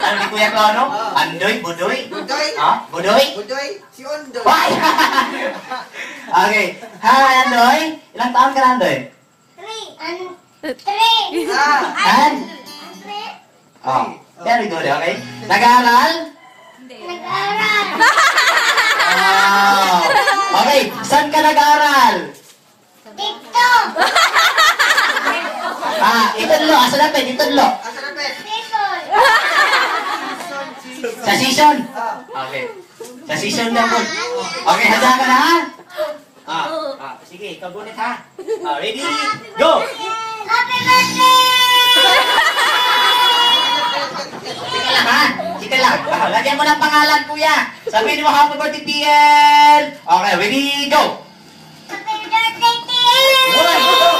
Ano ni Kuya Clono? Andoy, Budoy? Budoy. Ha? Budoy? Budoy. Si Ondoy. Why? Okay. Hi, Andoy. Ilang taon ka na, Andoy? 3. Han? Oh. Very good, okay? Nag-aaral? Nag-aaral. Oh. Okay, saan ka nag-aaral? Dito. Itunlo. Asa na, Pet? Itunlo. Asa na, Pet? Season. Sa season? Okay. Sa season lang po. Okay, handa ka na, ha? Sige, ikaw gunit, ha? Ready? Go! Happy birthday! Sige lang, ha? Sige lang. Lagyan mo ng pangalan, kuya. Sabihin mo, happy birthday, PL! Okay, ready? Go! Happy birthday, Tim! One, two,